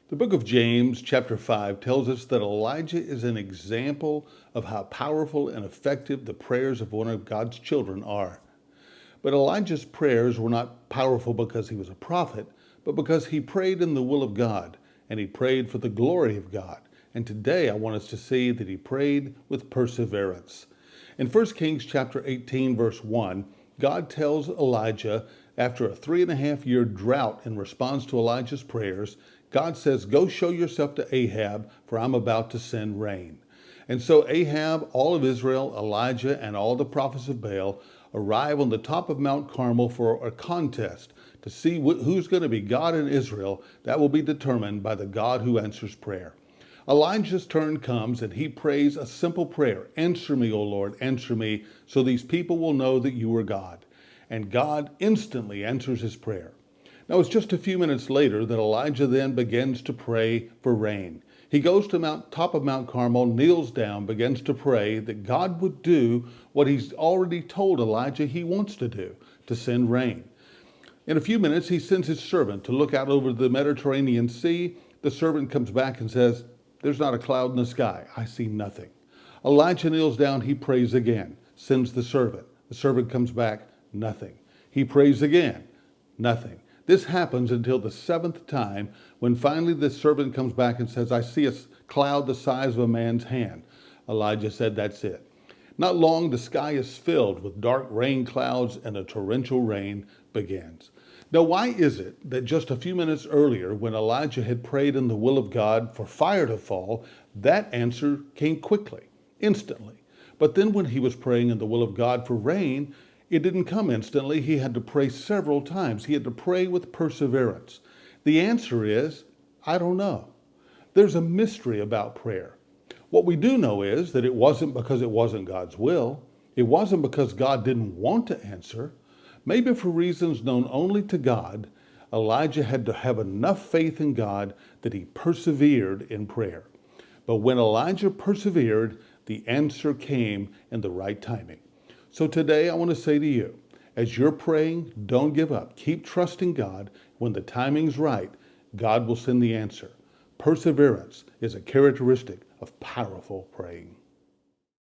The book of James, chapter 5, tells us that Elijah is an example of how powerful and effective the prayers of one of God's children are. But Elijah's prayers were not powerful because he was a prophet, but because he prayed in the will of God, and he prayed for the glory of God. And today I want us to see that he prayed with perseverance. In 1 Kings chapter 18, verse 1, God tells Elijah, after a 3.5-year drought in response to Elijah's prayers, God says, "Go show yourself to Ahab, for I'm about to send rain." And so Ahab, all of Israel, Elijah, and all the prophets of Baal arrive on the top of Mount Carmel for a contest to see who's going to be God in Israel. That will be determined by the God who answers prayer. Elijah's turn comes and he prays a simple prayer. "Answer me, O Lord, answer me, so these people will know that you are God." And God instantly answers his prayer. Now it's just a few minutes later that Elijah then begins to pray for rain. He goes to top of Mount Carmel, kneels down, begins to pray that God would do what he's already told Elijah he wants to do, to send rain. In a few minutes, he sends his servant to look out over the Mediterranean Sea. The servant comes back and says, "There's not a cloud in the sky. I see nothing." Elijah kneels down. He prays again, sends the servant. The servant comes back, nothing. He prays again, nothing. This happens until the 7th time, when finally the servant comes back and says, "I see a cloud the size of a man's hand." Elijah said, "That's it." Not long, the sky is filled with dark rain clouds and a torrential rain begins. Now, why is it that just a few minutes earlier, when Elijah had prayed in the will of God for fire to fall, that answer came quickly, instantly? But then when he was praying in the will of God for rain, it didn't come instantly. He had to pray several times. He had to pray with perseverance. The answer is, I don't know. There's a mystery about prayer. What we do know is that it wasn't because it wasn't God's will. It wasn't because God didn't want to answer. Maybe for reasons known only to God, Elijah had to have enough faith in God that he persevered in prayer. But when Elijah persevered, the answer came in the right timing. So today I want to say to you, as you're praying, don't give up. Keep trusting God. When the timing's right, God will send the answer. Perseverance is a characteristic of powerful praying.